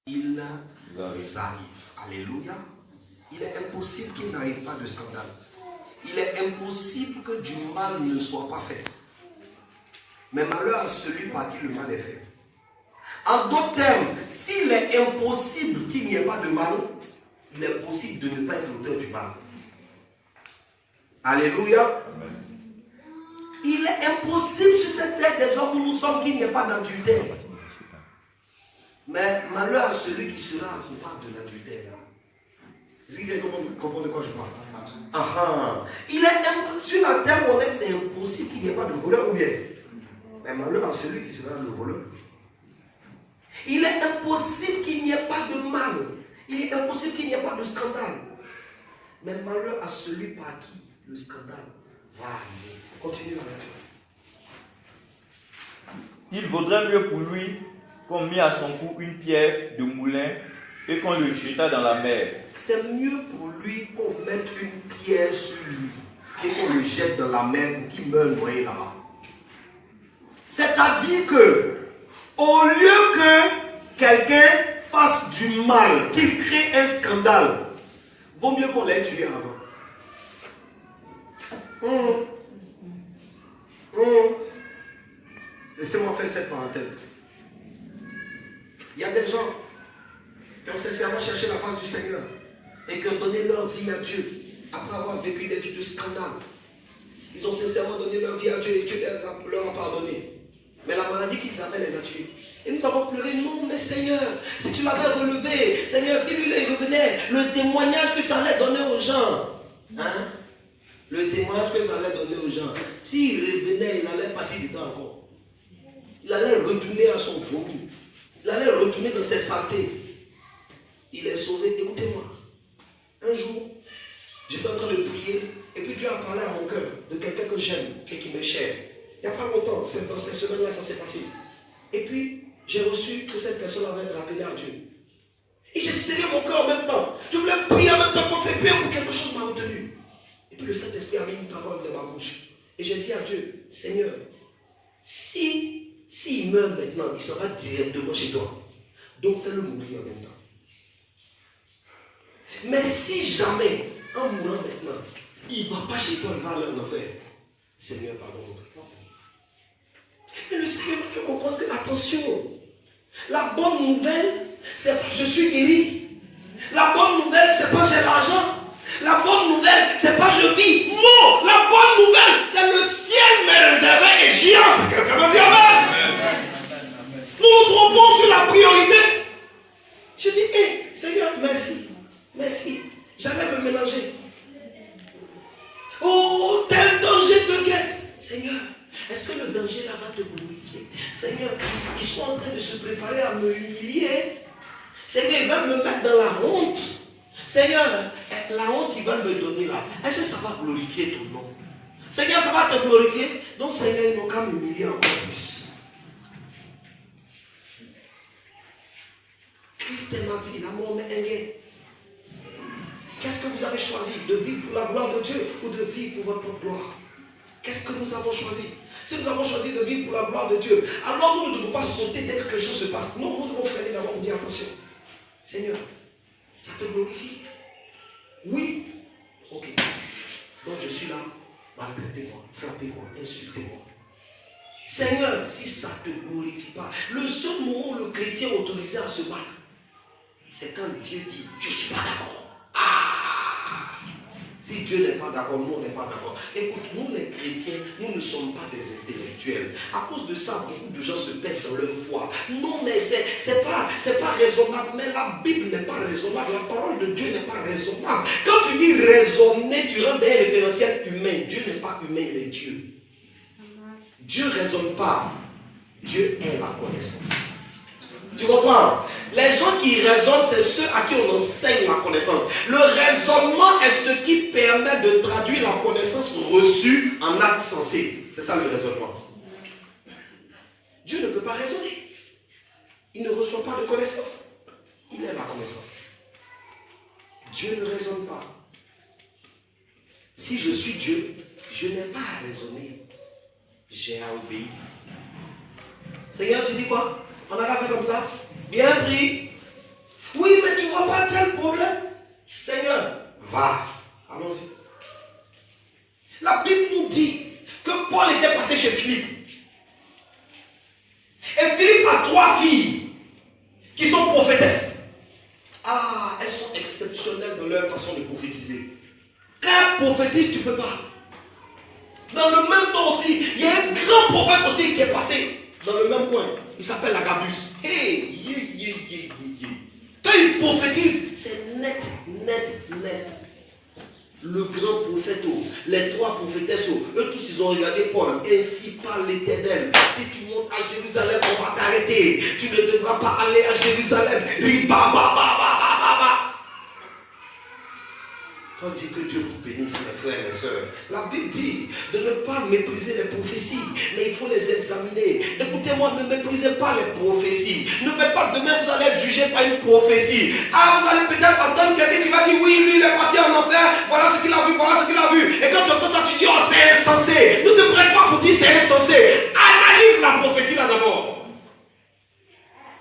ils arrivent. Alléluia. Il est impossible qu'il n'arrive pas de scandale. Il est impossible que du mal ne soit pas fait. Mais malheur à celui par qui le mal est fait. En d'autres termes, s'il est impossible qu'il n'y ait pas de mal, il est possible de ne pas être l'auteur du mal. Alléluia. Il est impossible sur cette terre des hommes où nous sommes qu'il n'y ait pas d'adultère. Mais malheur à celui qui sera coupable de l'adultère. Est-ce que vous comprenez de quoi je parle? Il est impossible, sur la terre où on est, c'est impossible qu'il n'y ait pas de voleur ou bien. Mais malheur à celui qui sera le voleur. Il est impossible qu'il n'y ait pas de mal. Il est impossible qu'il n'y ait pas de scandale. Mais malheur à celui par qui le scandale va arriver. Continue la lecture. Il vaudrait mieux pour lui qu'on mit à son cou une pierre de moulin et qu'on le jeta dans la mer. C'est mieux pour lui qu'on mette une pierre sur lui et qu'on le jette dans la mer pour qu'il meure noyé là-bas. C'est-à-dire que, au lieu que quelqu'un fasse du mal, qu'il crée un scandale, vaut mieux qu'on l'ait tué avant. Laissez-moi faire cette parenthèse. Il y a des gens qui ont sincèrement cherché la face du Seigneur et qui ont donné leur vie à Dieu après avoir vécu des vies de scandale. Ils ont sincèrement donné leur vie à Dieu et Dieu leur a pardonné. Mais la maladie qu'ils avaient les a tués. Et nous avons pleuré, non mais Seigneur, si tu l'avais relevé, Seigneur, si lui il revenait, le témoignage que ça allait donner aux gens, le témoignage que ça allait donner aux gens, s'il revenait, il allait partir dedans encore. Il allait retourner à son vomi. Il allait retourner dans ses saletés. Il est sauvé. Écoutez-moi. Un jour, j'étais en train de prier et puis Dieu a parlé à mon cœur de quelqu'un que j'aime et qui m'est cher. Il n'y a pas longtemps, dans ces semaines-là, ça s'est passé. Et puis, j'ai reçu que cette personne avait été rappelée à Dieu. Et j'ai serré mon cœur en même temps. Je voulais prier en même temps pour faire prier pour quelque chose m'a retenu. Et puis le Saint-Esprit a mis une parole dans ma bouche. Et j'ai dit à Dieu, Seigneur, s'il meurt maintenant, il sera directement chez toi. Donc fais-le mourir en même temps. Mais si jamais, en mourant maintenant, il ne va pas chez toi, il va aller en enfer. Seigneur, pardonne-moi. Mais le Seigneur m'a fait comprendre que, attention, la bonne nouvelle, c'est pas je suis guéri. La bonne nouvelle, c'est pas j'ai l'argent. La bonne nouvelle, c'est pas je vis. Non, la bonne nouvelle, c'est le ciel m'est réservé et j'y entre. Quelqu'un me dit amen. Nous nous trompons sur la priorité. Je dis, hé, Seigneur, merci. Merci. J'allais me mélanger. Oh, tel danger te guette. Seigneur, est-ce que le danger là va te glorifier? Seigneur, ils sont en train de se préparer à me humilier. Seigneur, ils veulent me mettre dans la honte. Seigneur, la honte, ils veulent me donner là. Est-ce que ça va glorifier ton nom? Seigneur, ça va te glorifier. Donc, Seigneur, ils n'ont qu'à m'humilier encore plus. Christ est ma vie, l'amour m'est aimé. Qu'est-ce que vous avez choisi? De vivre pour la gloire de Dieu ou de vivre pour votre propre gloire? Qu'est-ce que nous avons choisi? Si nous avons choisi de vivre pour la gloire de Dieu, alors nous ne devons pas sauter dès que quelque chose se passe. Non, nous devons freiner d'abord pour dire attention. Seigneur, ça te glorifie? Oui. Ok. Donc je suis là. Maltraitez-moi, frappez-moi, insultez-moi. Seigneur, si ça ne te glorifie pas, le seul moment où le chrétien est autorisé à se battre, c'est quand Dieu dit, je ne suis pas d'accord. Si Dieu n'est pas d'accord, nous on n'est pas d'accord. Écoute, nous les chrétiens, nous ne sommes pas des intellectuels. À cause de ça, beaucoup de gens se perdent dans leur foi. Non, mais c'est pas raisonnable. Mais la Bible n'est pas raisonnable. La parole de Dieu n'est pas raisonnable. Quand tu dis raisonner, tu rends des référentiels humains. Dieu n'est pas humain, il est Dieu. Dieu ne raisonne pas. Dieu est la connaissance. Tu comprends? Les gens qui raisonnent, c'est ceux à qui on enseigne la connaissance. Le raisonnement est ce qui permet de traduire la connaissance reçue en acte sensé. C'est ça le raisonnement. Dieu ne peut pas raisonner. Il ne reçoit pas de connaissance. Il est la connaissance. Dieu ne raisonne pas. Si je suis Dieu, je n'ai pas à raisonner. J'ai à obéir. Seigneur, tu dis quoi? On a qu'à faire comme ça. Bien pris. qui sont prophétesses. Ah, elles sont exceptionnelles dans leur façon de prophétiser. Quand elles prophétisent, tu ne peux pas. Dans le même temps aussi, il y a un grand prophète aussi qui est passé dans le même coin. Il s'appelle Agabus. Hey, quand il prophétise, c'est net, net, net. Le grand prophète, les trois prophétesses, eux tous ils ont regardé Paul. Ainsi parle l'Éternel. Si tu montes à Jérusalem, on va t'arrêter. Tu ne devras pas aller à Jérusalem. Quand dit que Dieu vous bénisse, mes frères et mes soeurs, la Bible dit de ne pas mépriser les prophéties, mais il faut les examiner. Écoutez-moi, ne méprisez pas les prophéties. Ne faites pas demain, vous allez être jugé par une prophétie. Ah, vous allez peut-être entendre quelqu'un qui va dire oui, lui, il est parti en enfer, voilà ce qu'il a vu, voilà ce qu'il a vu. Et quand tu entends ça, tu dis oh, c'est insensé. Ne te presse pas pour dire c'est insensé. Analyse la prophétie là d'abord.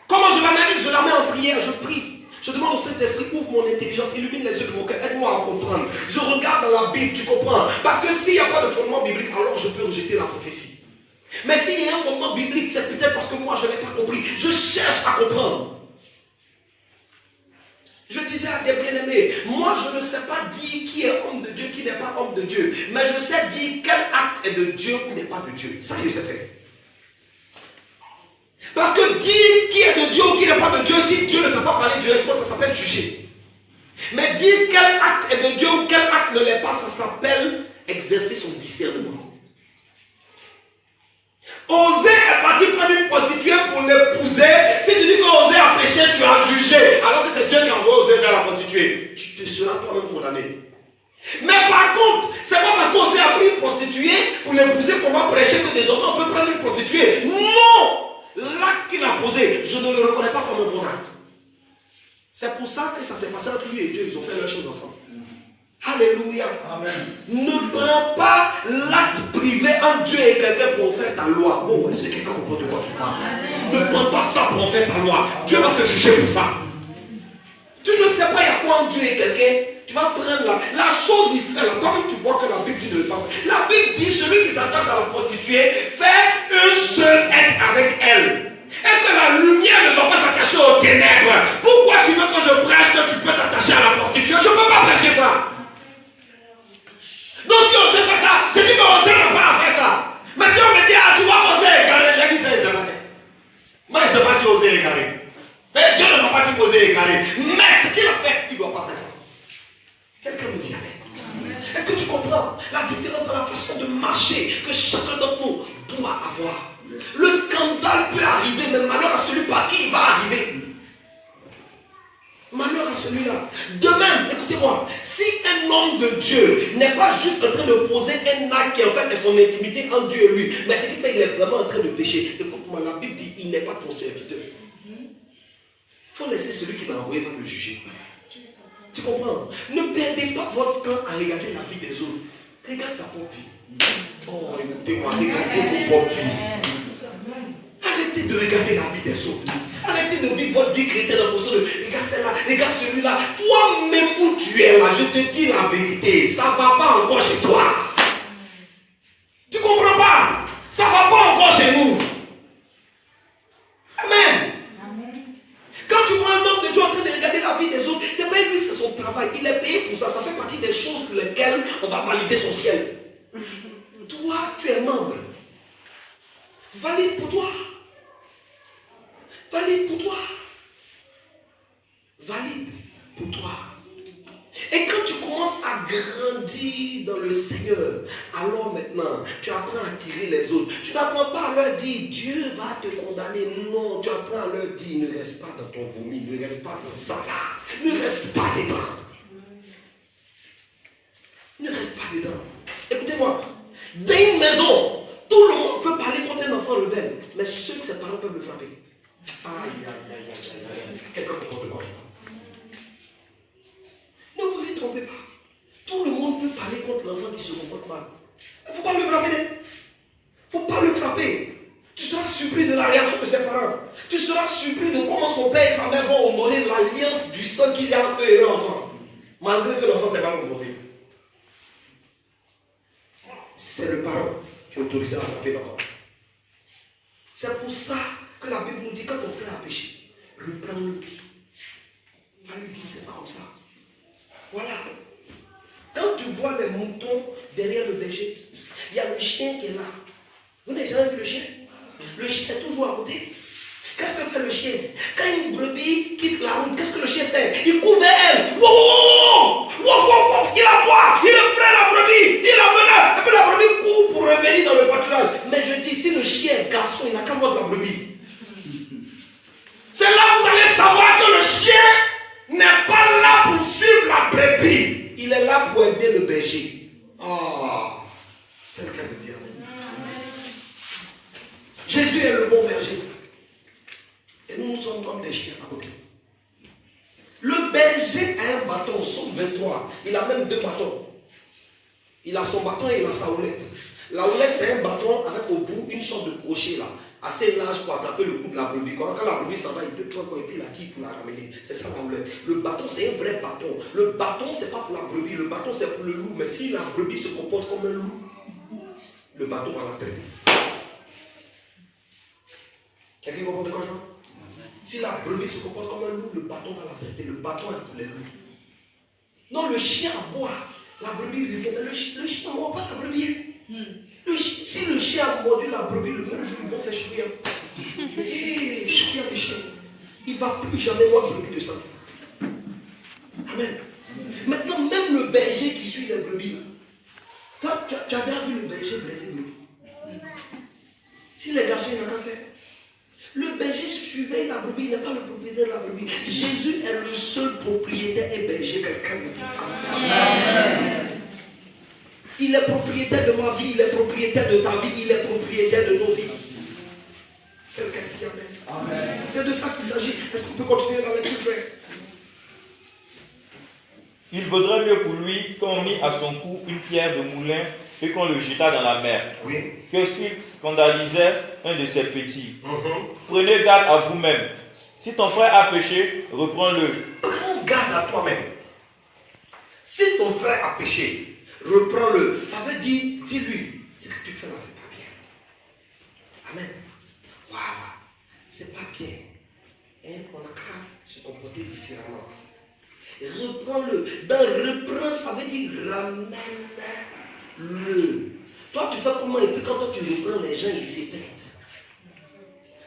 Comment je l'analyse? Je la mets en prière, je prie. Je demande au Saint-Esprit, ouvre mon intelligence, illumine les yeux de mon cœur, aide-moi à comprendre. Je regarde dans la Bible, tu comprends? Parce que s'il n'y a pas de fondement biblique, alors je peux rejeter la prophétie. Mais s'il y a un fondement biblique, c'est peut-être parce que moi je n'ai pas compris. Je cherche à comprendre. Je disais à des bien-aimés, moi je ne sais pas dire qui est homme de Dieu, qui n'est pas homme de Dieu. Mais je sais dire quel acte est de Dieu ou n'est pas de Dieu. Ça, je sais faire. Parce que dire qui est de Dieu ou qui n'est pas de Dieu, si Dieu ne t'a pas parlé directement, ça s'appelle juger. Mais dire quel acte est de Dieu ou quel acte ne l'est pas, ça s'appelle exercer son discernement. Osée est parti prendre une prostituée pour l'épouser. Si tu dis qu'Osée a péché, tu as jugé. Alors que c'est Dieu qui a envoyé Osée vers la prostituée. Tu te seras toi-même condamné. Mais par contre, c'est pas parce qu'Osée a pris une prostituée pour l'épouser qu'on va prêcher que désormais on peut prendre une prostituée. Non! L'acte qu'il a posé, je ne le reconnais pas comme un bon acte. C'est pour ça que ça s'est passé entre lui et Dieu. Ils ont fait leurs choses ensemble. Alléluia. Amen. Ne prends pas l'acte privé entre Dieu et quelqu'un pour en faire ta loi. Oh, est-ce que quelqu'un comprend de quoi je parle? Ne prends pas ça pour en faire ta loi. Dieu va te juger pour ça. Tu ne sais pas il y a quoi entre Dieu et quelqu'un. Tu vas prendre la chose il fait là. Toi-même tu vois que la Bible dit de ne pas faire. La Bible dit celui qui s'attache à la prostituée fait un seul être avec elle. Et que la lumière ne doit pas s'attacher aux ténèbres. Pourquoi tu veux que je prêche que tu peux t'attacher à la prostituée? Je ne peux pas prêcher ça. Donc si on sait faire ça, je dis mais on sait pas à faire ça. Mais si on me dit ah tu vas oser égarer, j'ai dit ça il se battait. Moi je ne sais pas si oser égarer. Mais Dieu ne m'a pas dit oser égarer. Mais ce qu'il a fait, il ne doit pas faire ça. Quelqu'un me dit amen. Est-ce que tu comprends la différence dans la façon de marcher que chacun d'entre nous doit avoir? Le scandale peut arriver, mais malheur à celui par qui il va arriver. Malheur à celui-là. Demain, écoutez-moi, si un homme de Dieu n'est pas juste en train de poser un acte qui en fait est son intimité entre Dieu et lui, mais ce qui fait qu'il est vraiment en train de pécher, écoute-moi, la Bible dit il n'est pas ton serviteur. Il faut laisser celui qui l'a envoyé va le juger. Tu comprends? Ne perdez pas votre temps à regarder la vie des autres. Regarde ta propre vie. Oh, écoutez-moi, regardez vos propres vies. Arrêtez de regarder la vie des autres. Arrêtez de vivre votre vie chrétienne en fonction de regarde celle-là, regarde celui-là. Toi-même où tu es là, je te dis la vérité, ça ne va pas encore chez toi. Tu comprends pas? Ça ne va pas encore chez nous. Amen. Quand tu vois un homme de Dieu en train de regarder la vie des autres, c'est pas lui, c'est son travail. Il est payé pour ça. Ça fait partie des choses pour lesquelles on va valider son ciel. Toi, tu es membre. Valide pour toi. Valide pour toi. Valide pour toi. Et quand tu commences à grandir dans le Seigneur, alors maintenant, tu apprends à tirer les autres. Tu n'apprends pas à leur dire, Dieu va te condamner. Non, tu apprends à leur dire, ne reste pas dans ton vomi, ne reste pas dans ça là. Ne reste pas dedans. Ne reste pas dedans. Écoutez-moi, dans une maison, tout le monde peut parler contre un enfant rebelle, mais ceux que ses parents peuvent le frapper. Aïe, aïe, aïe, aïe, aïe. Quelqu'un comprend de quoi? Ne vous y trompez pas. Tout le monde peut parler contre l'enfant qui se comporte mal. Il ne faut pas le frapper. Il ne faut pas le frapper. Tu seras surpris de la réaction de ses parents. Tu seras surpris de comment son père et sa mère vont honorer l'alliance du sang qu'il y a entre eux et l'enfant. Malgré que l'enfant s'est mal comporté. C'est le parent qui est autorisé à frapper l'enfant. C'est pour ça que la Bible nous dit quand ton frère a péché, reprends-le. Va lui dire, c'est pas comme ça. Voilà. Quand tu vois les moutons derrière le berger, il y a le chien qui est là. Vous n'avez jamais vu le chien? Le chien est toujours à côté. Qu'est-ce que fait le chien? Quand une brebis quitte la route, qu'est-ce que le chien fait? Il court vers elle. Wow! Il aboie, il prend la brebis, il la menace. Et puis la brebis court pour revenir dans le pâturage. Mais je dis, si le chien est garçon, il n'a qu'à mordre la brebis. C'est là que vous allez savoir que le chien n'est pas là pour suivre la brebis. Il est là pour aider le berger. Ah, quelqu'un me dit amen. Jésus est le bon berger. Et nous sommes comme des chiens à côté. Le berger a un bâton, Somme 23. Il a même 2 bâtons. Il a son bâton et il a sa houlette. La houlette, c'est un bâton avec au bout une sorte de crochet là, assez large pour attraper le cou de la brebis. Quand la brebis s'en va, il peut prendre et puis il la tire pour la ramener. C'est ça la houlette. Le bâton, c'est un vrai bâton. Le bâton, c'est pas pour la brebis. Le bâton, c'est pour le loup. Mais si la brebis se comporte comme un loup, le bâton va la traiter. Quelqu'un comprend de quoi je parle? Si la brebis se comporte comme un loup, le bâton va la traiter. Le bâton est pour les loups. Non, le chien aboie. La brebis revient. Mais le chien ne mord pas la brebis. Si le chien a mordu la brebis, le même jour, ils vont faire chouïa. Chouïa des chiens. Il ne va plus jamais voir brebis de ça. Amen. Maintenant, même le berger qui suit les brebis, toi, tu as déjà vu le berger blesser brebis. Si les garçons, il n'a qu'à faire. Le berger surveille la brebis, il n'est pas le propriétaire de la brebis. Jésus est le seul propriétaire et berger. Quelqu'un me dit amen. Il est propriétaire de ma vie, il est propriétaire de ta vie, il est propriétaire de nos vies. Quelqu'un dit amen. Amen. C'est de ça qu'il s'agit. Est-ce qu'on peut continuer la lecture, frère? Il vaudrait mieux pour lui qu'on mit à son cou une pierre de moulin et qu'on le jetât dans la mer, Oui. que s'il scandalisait un de ses petits. Prenez garde à vous-même. Si ton frère a péché, reprends-le. Prends garde à toi-même. Si ton frère a péché, reprends-le. Ça veut dire, dis-lui, ce que tu fais là, c'est pas bien. Amen. Waouh, c'est pas bien. Hein? On a qu'à se comporter différemment. Reprends-le. Dans reprends, ça veut dire ramène-le. Toi, tu fais comment? Et puis quand toi tu reprends, les gens, ils s'épètent.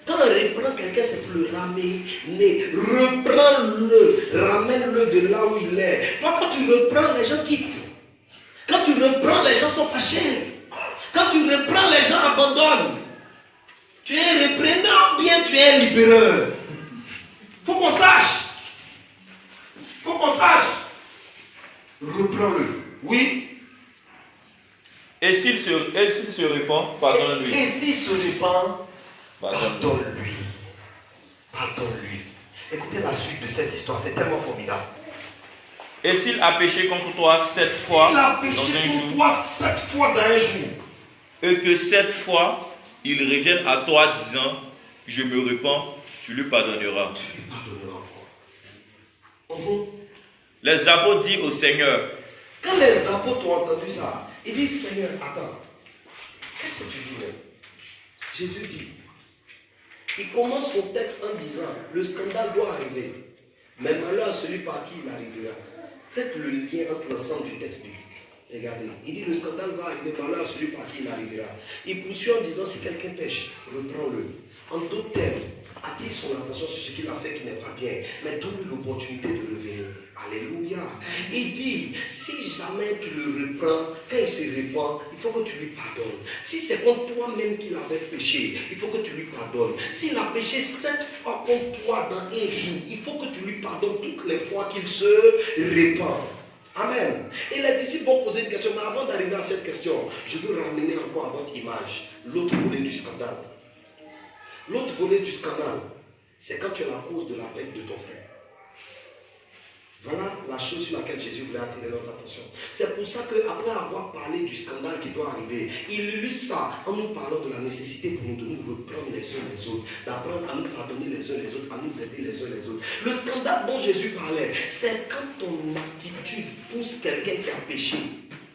Quand on reprend quelqu'un, c'est pour le ramener. Reprends-le. Ramène-le de là où il est. Toi, quand tu reprends, les gens quittent. Quand tu reprends, les gens sont fâchés. Quand tu reprends, les gens abandonnent. Tu es reprenant ou bien tu es libéreur? Faut qu'on sache. Faut qu'on sache. Reprends-le. Oui. Et s'il se répand, pardonne-lui. Et s'il se répand, Pardonne-lui. pardonne-lui. Pardonne-lui. Écoutez la suite de cette histoire, c'est tellement formidable. Et s'il a péché contre toi 7 fois Il a dans péché un contre jour, toi 7 fois dans un jour. et que 7 fois il revienne à toi disant, je me répands, tu lui pardonneras. Tu lui pardonneras encore. Les apôtres disent au Seigneur, Quand les apôtres ont entendu ça, ils disent, Seigneur, attends, qu'est-ce que tu dis même? Jésus dit, il commence son texte en disant, le scandale doit arriver, mais malheur à celui par qui il arrivera. Faites le lien entre l'ensemble du texte biblique. Regardez, il dit, le scandale va arriver, malheur à celui par qui il arrivera. Il poursuit en disant, si quelqu'un pêche, reprends-le. En d'autres termes, attire son attention sur ce qu'il a fait qui n'est pas bien, mais donne-lui l'opportunité de revenir. Alléluia. Il dit, si jamais tu le reprends, quand il se répand, il faut que tu lui pardonnes. Si c'est contre toi-même qu'il avait péché, il faut que tu lui pardonnes. S'il a péché 7 fois contre toi dans un jour, il faut que tu lui pardonnes toutes les fois qu'il se répand. Amen. Et les disciples vont poser une question, mais avant d'arriver à cette question, je veux ramener encore à votre image l'autre volet du scandale. L'autre volet du scandale, c'est quand tu es la cause de la perte de ton frère. Voilà la chose sur laquelle Jésus voulait attirer notre attention. C'est pour ça qu'après avoir parlé du scandale qui doit arriver, il illustre ça en nous parlant de la nécessité pour nous de nous reprendre les uns les autres, d'apprendre à nous pardonner les uns les autres, à nous aider les uns les autres. Le scandale dont Jésus parlait, c'est quand ton attitude pousse quelqu'un qui a péché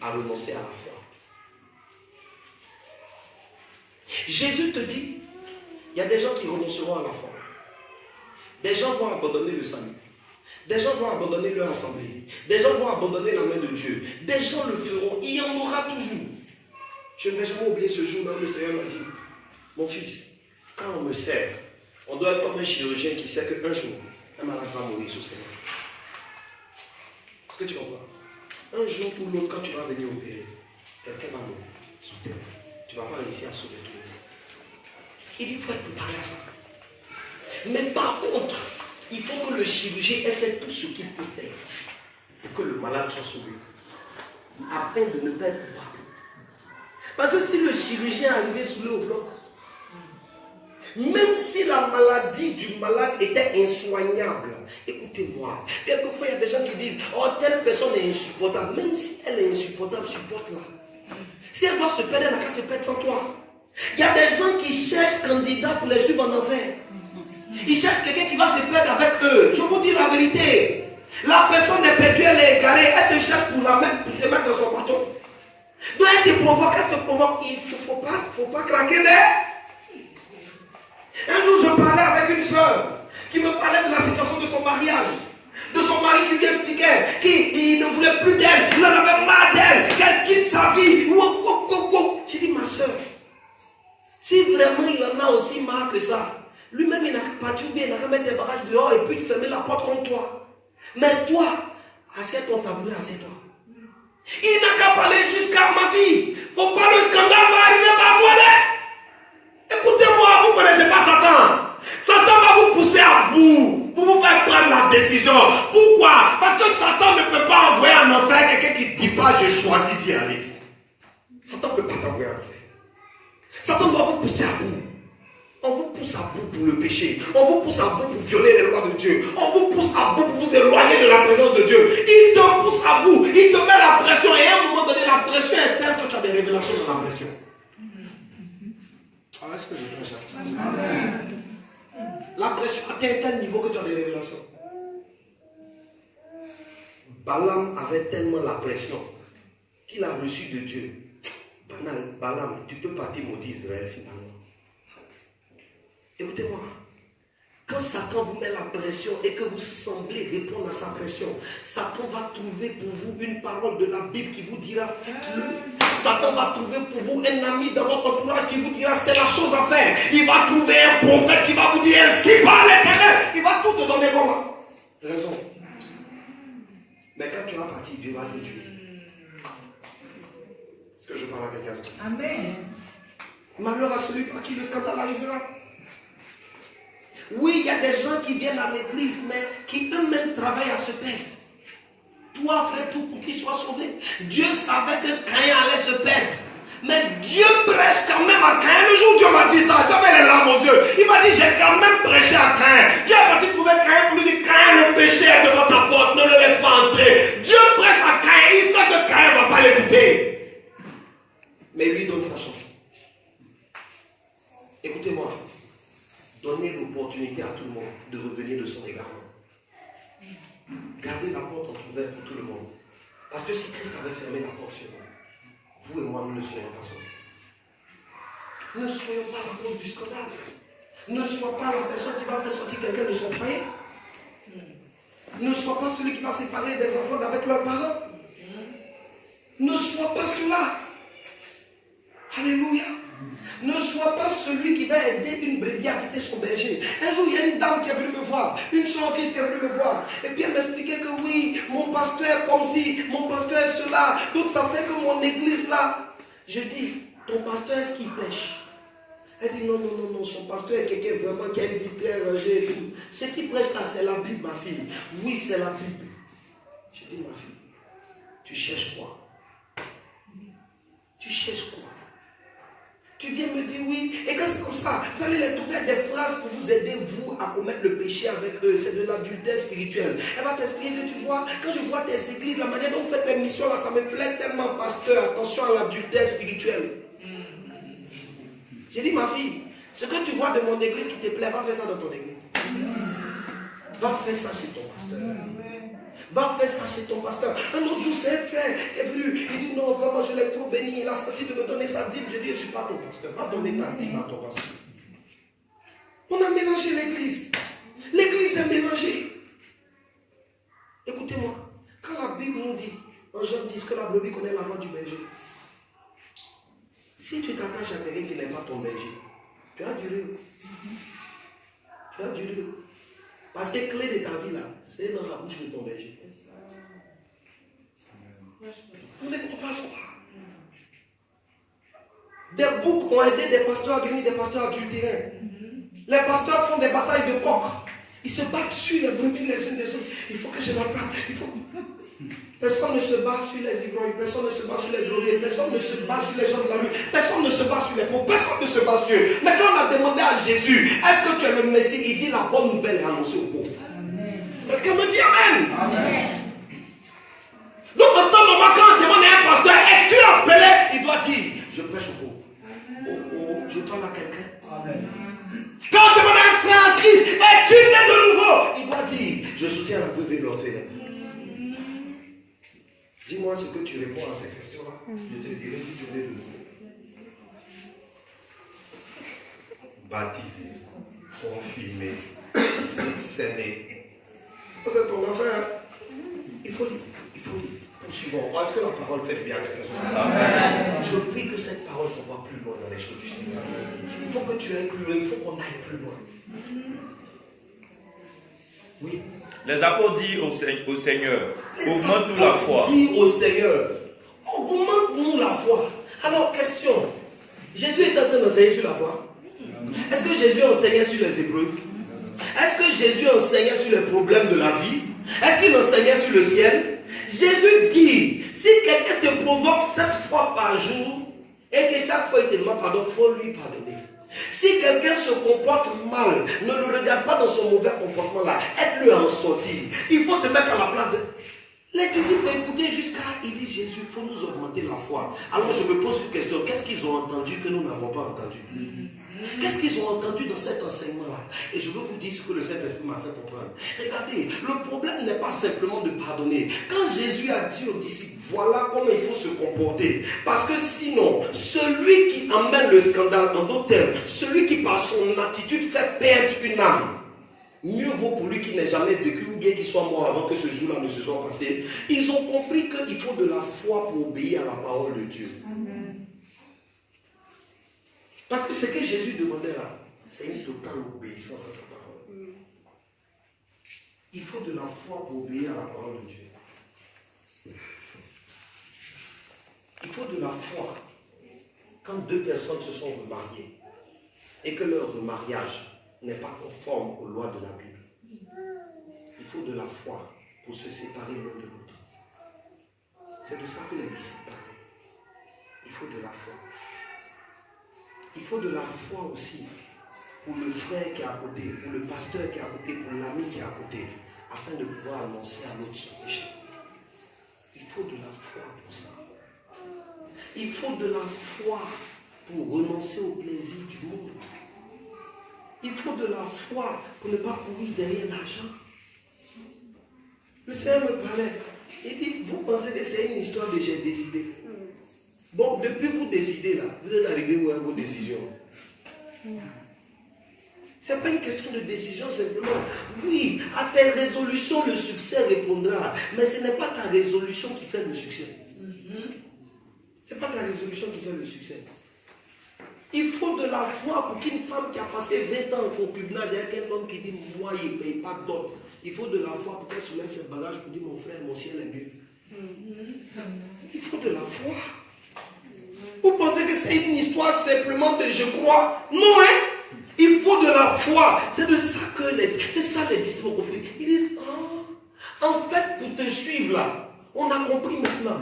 à renoncer à la foi. Jésus te dit, il y a des gens qui renonceront à la foi. Des gens vont abandonner le salut. Des gens vont abandonner leur assemblée. Des gens vont abandonner la main de Dieu. Des gens le feront. Il y en aura toujours. Je ne vais jamais oublier ce jour où le Seigneur m'a dit, mon fils, quand on me sert, on doit être comme un chirurgien qui sait qu'un jour, un malade va mourir sous ses mains. Est-ce que tu comprends? Un jour ou l'autre, quand tu vas venir opérer, quelqu'un va mourir sous tes mains. Tu ne vas pas réussir à sauver tout le monde. Il dit, il faut être préparé à ça. Mais par contre, il faut que le chirurgien ait fait tout ce qu'il peut faire pour que le malade soit sauvé. Afin de ne pas être coupable. Parce que si le chirurgien arrivait sous le bloc, même si la maladie du malade était insoignable, écoutez-moi, quelquefois il y a des gens qui disent, oh telle personne est insupportable, même si elle est insupportable, supporte-la. Si elle doit se perdre, elle n'a qu'à se perdre sans toi. Il y a des gens qui cherchent candidat pour les suivre en enfer. Ils cherchent quelqu'un qui va se perdre avec eux. Je vous dis la vérité. La personne est perdue, elle est égarée, elle te cherche pour la mettre, pour te mettre dans son bâton. Donc elle te provoque, il ne faut pas craquer d'air. Un jour, je parlais avec une soeur qui me parlait de la situation de son mariage. De son mari qui lui expliquait qu'il ne voulait plus d'elle, il en avait marre d'elle, qu'elle quitte sa vie. J'ai dit, ma soeur, si vraiment il en a aussi marre que ça, lui-même il n'a qu'à partir bien, il n'a qu'à mettre des barrages dehors et puis fermer la porte contre toi. Mais toi, assieds ton tabouret, assieds-toi. Il n'a qu'à parler jusqu'à ma vie. Faut pas le scandale va arriver par toi. Écoutez-moi, vous ne connaissez pas Satan. Satan va vous pousser à bout pour vous faire prendre la décision. Pourquoi? Parce que Satan ne peut pas envoyer en enfer quelqu'un qui ne dit pas j'ai choisi d'y aller. Satan ne peut pas t'envoyer en enfer. Satan doit vous pousser à bout. On vous pousse à bout pour le péché. On vous pousse à bout pour violer les lois de Dieu. On vous pousse à bout pour vous éloigner de la présence de Dieu. Il te pousse à bout. Il te met la pression. Et à un moment donné, la pression est telle que tu as des révélations dans la pression. Alors, est-ce que je prêche ça? La pression atteint un tel niveau que tu as des révélations. Balaam avait tellement la pression qu'il a reçu de Dieu. Balaam, tu peux partir maudit Israël finalement. Écoutez-moi, quand Satan vous met la pression et que vous semblez répondre à sa pression, Satan va trouver pour vous une parole de la Bible qui vous dira faites-le. Satan va trouver pour vous un ami dans votre entourage qui vous dira c'est la chose à faire. Il va trouver un prophète qui va vous dire ainsi par l'Éternel. Il va tout te donner comment? Raison. Mais quand tu vas partir, Dieu va te tuer. Est-ce que je parle à quelqu'un? Amen. Malheur à celui par qui le scandale arrivera. Oui, il y a des gens qui viennent à l'église, mais qui eux-mêmes travaillent à se perdre. Toi, fais tout pour qu'ils soient sauvés. Dieu savait que Caïn allait se perdre. Mais Dieu prêche quand même à Caïn. Le jour où Dieu m'a dit ça, j'avais les larmes aux yeux. Il m'a dit, j'ai quand même prêché à Caïn. Dieu a parti trouver Caïn pour lui dire, Caïn, le péché est devant ta porte, ne le laisse pas entrer. Dieu prêche à Caïn, il sait que Caïn ne va pas l'écouter. Mais lui donne sa chance. Écoutez-moi. Donnez l'opportunité à tout le monde de revenir de son égarement. Gardez la porte ouverte pour tout le monde. Parce que si Christ avait fermé la porte sur nous, vous et moi, nous ne serions pas sauvés. Ne soyons pas la cause du scandale. Ne sois pas la personne qui va faire sortir quelqu'un de son foyer. Ne sois pas celui qui va séparer des enfants d'avec leurs parents. Ne sois pas cela. Alléluia. Ne sois pas celui qui va aider une brebis à quitter son berger. Un jour, il y a une dame qui est venue me voir, une chanteuse qui est venue me voir, et puis elle m'expliquait que oui, mon pasteur est comme ci, mon pasteur est cela, donc ça fait que mon église là. Je dis, ton pasteur est-ce qu'il prêche? Elle dit non, son pasteur est quelqu'un vraiment qui a une vie très rangée et tout. Ce qui prêche là, c'est la Bible, ma fille. Oui, c'est la Bible. Je dis, ma fille, tu cherches quoi? Tu cherches quoi? Tu viens me dire oui, et quand c'est comme ça, vous allez les trouver des phrases pour vous aider, vous, à commettre le péché avec eux. C'est de l'adultère spirituel. Elle va t'expliquer que tu vois, quand je vois tes églises, la manière dont vous faites les missions là, ça me plaît tellement, pasteur. Attention à l'adultère spirituel. J'ai dit, ma fille, ce que tu vois de mon église qui te plaît, va faire ça dans ton église. Va faire ça chez ton pasteur. Va faire ça chez ton pasteur. Un autre jour, c'est un frère qui est venu. Il dit non, vraiment, je l'ai trop béni. Il a senti de me donner sa dîme. Je dis, je ne suis pas ton pasteur. Va donner ta dîme à ton pasteur. On a mélangé l'église. L'église c'est mélangé. Écoutez-moi, quand la Bible nous dit, en Jean 10, que la brebis connaît la voix du berger, si tu t'attaches à quelqu'un qui n'est pas ton berger, tu as du rire. Tu as du rire. Parce que la clé de ta vie là, c'est dans la bouche de ton berger. Vous voulez qu'on fasse quoi? Des boucs ont aidé des pasteurs à devenir des pasteurs adultérins. Les pasteurs font des batailles de coq. Ils se battent sur les brebis les unes des autres. Il faut que je l'attrape. Personne ne se bat sur les ivrognes. Personne ne se bat sur les drogués. Personne ne se bat sur les gens de la rue. Personne ne se bat sur les pauvres. Personne ne se bat sur eux. Mais quand on a demandé à Jésus, est-ce que tu es le Messie? Il dit la bonne nouvelle est annoncée aux pauvres. Quelqu'un me dit Amen. Amen. Donc en temps normal, quand on demande à un pasteur, es-tu appelé? Il doit dire, je prêche aux pauvres. Oh, je parle à quelqu'un. Amen. Quand on demande à un frère en Christ, es-tu né de nouveau? Il doit dire, je soutiens la veuve et l'orphelin. Dis-moi ce que tu réponds à ces questions-là. Je te dirai si tu es né de nouveau. Baptisé, confirmé, scéné. Ça c'est ton affaire. Il faut lire. Poursuivons. Est-ce que la parole fait bien quelque chose? Je prie que cette parole t'envoie plus loin dans les choses du Seigneur. Il faut que tu ailles plus loin. Il faut qu'on aille plus loin. Oui. Les apôtres disent au Seigneur, augmente-nous la foi. Dis au Seigneur, augmente-nous la foi. Alors, question. Jésus est en train d'enseigner sur la foi. Est-ce que Jésus enseignait sur les épreuves? Est-ce que Jésus enseignait sur les problèmes de la vie? Est-ce qu'il enseignait sur le ciel? Jésus dit, si quelqu'un te provoque 7 fois par jour, et que chaque fois il te demande pardon, il faut lui pardonner. Si quelqu'un se comporte mal, ne le regarde pas dans son mauvais comportement-là, aide-le à en sortir. Il faut te mettre à la place de... Les disciples écoutaient jusqu'à... Ils disent, Jésus, il faut nous augmenter la foi. Alors je me pose une question, qu'est-ce qu'ils ont entendu que nous n'avons pas entendu? Qu'est-ce qu'ils ont entendu dans cet enseignement-là? Et je veux vous dire ce que le Saint-Esprit m'a fait comprendre. Regardez, le problème n'est pas simplement de pardonner. Quand Jésus a dit aux disciples, voilà comment il faut se comporter. Parce que sinon, celui qui emmène le scandale, en d'autres termes, celui qui par son attitude fait perdre une âme, mieux vaut pour lui qu'il n'ait jamais vécu ou bien qu'il soit mort avant que ce jour-là ne se soit passé. Ils ont compris qu'il faut de la foi pour obéir à la parole de Dieu. Amen. Parce que ce que Jésus demandait là, c'est une totale obéissance à sa parole. Il faut de la foi pour obéir à la parole de Dieu. Il faut de la foi quand 2 personnes se sont remariées et que leur remariage n'est pas conforme aux lois de la Bible. Il faut de la foi pour se séparer l'un de l'autre. C'est de ça que les disciples parlent. Il faut de la foi. Il faut de la foi aussi pour le frère qui est à côté, pour le pasteur qui est à côté, pour l'ami qui est à côté, afin de pouvoir annoncer à l'autre son péché. Il faut de la foi pour ça. Il faut de la foi pour renoncer au plaisir du monde. Il faut de la foi pour ne pas courir derrière l'argent. Le Seigneur me parlait. Il dit, vous pensez que c'est une histoire de j'ai décidé. Bon, depuis vous décidez là, vous êtes arrivé où à vos décisions. Ce n'est pas une question de décision simplement. Oui, à tes résolutions, le succès répondra. Mais ce n'est pas ta résolution qui fait le succès. Ce n'est pas ta résolution qui fait le succès. Il faut de la foi pour qu'une femme qui a passé 20 ans en concubinage avec un homme qui dit moi il ne paye pas d'autre. Il faut de la foi pour qu'elle soulève ses bagages pour dire mon frère, mon ciel est mieux. Il faut de la foi. Vous pensez que c'est une histoire simplement de je crois? Non, hein? Il faut de la foi. C'est de ça que c'est ça les disciples ont compris. Ils disent, oh, en fait, pour te suivre là, on a compris maintenant.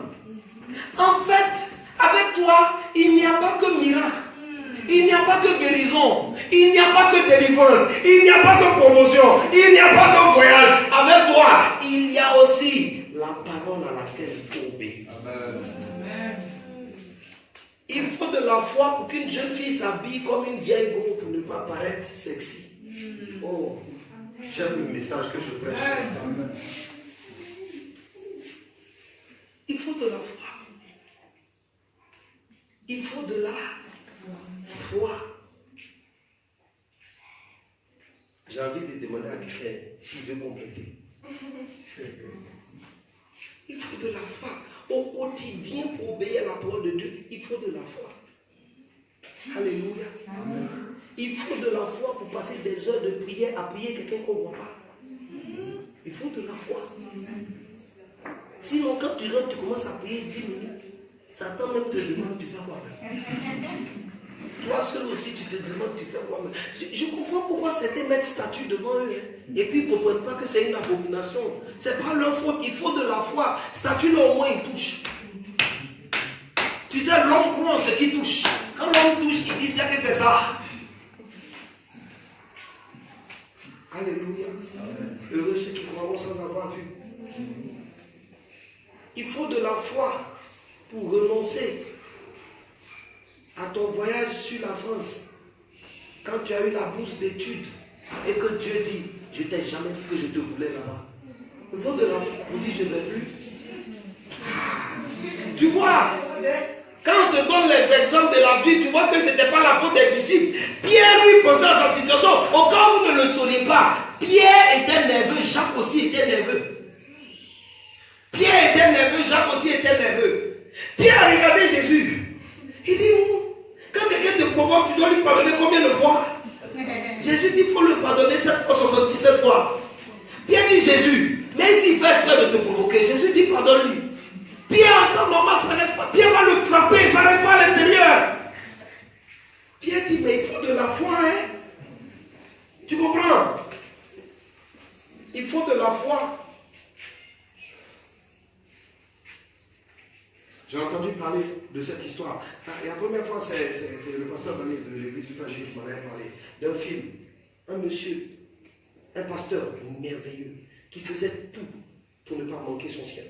En fait, avec toi, il n'y a pas que miracle. Il n'y a pas que guérison. Il n'y a pas que délivrance. Il n'y a pas que promotion. Il n'y a pas que voyage. Avec toi, il y a aussi la parole à laquelle il faut obéir. Amen. Il faut de la foi pour qu'une jeune fille s'habille comme une vieille go pour ne pas paraître sexy. Oh, j'aime le message que je prêche. Il faut de la foi. Il faut de la foi. J'ai envie de demander à quelqu'un, si s'il veut compléter. Il faut de la foi. Au quotidien, pour obéir à la parole de Dieu, il faut de la foi. Alléluia. Amen. Il faut de la foi pour passer des heures de prière à prier quelqu'un qu'on ne voit pas. Il faut de la foi. Sinon, quand tu rentres, tu commences à prier 10 minutes. Satan même te demande, tu fais quoi? Toi seul aussi, tu te demandes, tu fais quoi? Je comprends pourquoi certains mettent statue devant eux. Et puis ils ne comprennent pas que c'est une abomination. Ce n'est pas leur faute, il faut de la foi. Statue là au moins il touche. Tu sais, l'homme croit en ce qui touche. Quand l'homme touche, il dit c'est que c'est ça. Alléluia. Heureux ceux qui croiront sans avoir vu. Il faut de la foi pour renoncer à ton voyage sur la France. Quand tu as eu la bourse d'études et que Dieu dit, je ne t'ai jamais dit que je te voulais là-bas. Il faut de la foi pour dire je ne vais plus. Tu vois, quand on te donne les exemples de la vie, tu vois que ce n'était pas la faute des disciples. Pierre, lui, pensait à sa situation. Au cas où vous ne le sauriez pas, Pierre était nerveux, Jacques aussi était nerveux. Pierre était nerveux, Jacques aussi était nerveux. Pierre a regardé Jésus. Il dit, quand quelqu'un te provoque, tu dois lui pardonner combien de fois? Jésus dit, il faut le pardonner 7 fois, 77 fois. Pierre dit, Jésus, mais s'il fait exprès de te provoquer, Jésus dit, pardonne-lui. Pierre, en temps normal, ça ne reste pas. Pierre va le frapper, ça ne reste pas à l'extérieur. Pierre dit, mais il faut de la foi, hein. Tu comprends? Il faut de la foi. J'ai entendu parler de cette histoire. La première fois, c'est le pasteur de l'église du Fagé qui m'avait parlé d'un film. Un monsieur, un pasteur merveilleux, qui faisait tout pour ne pas manquer son ciel.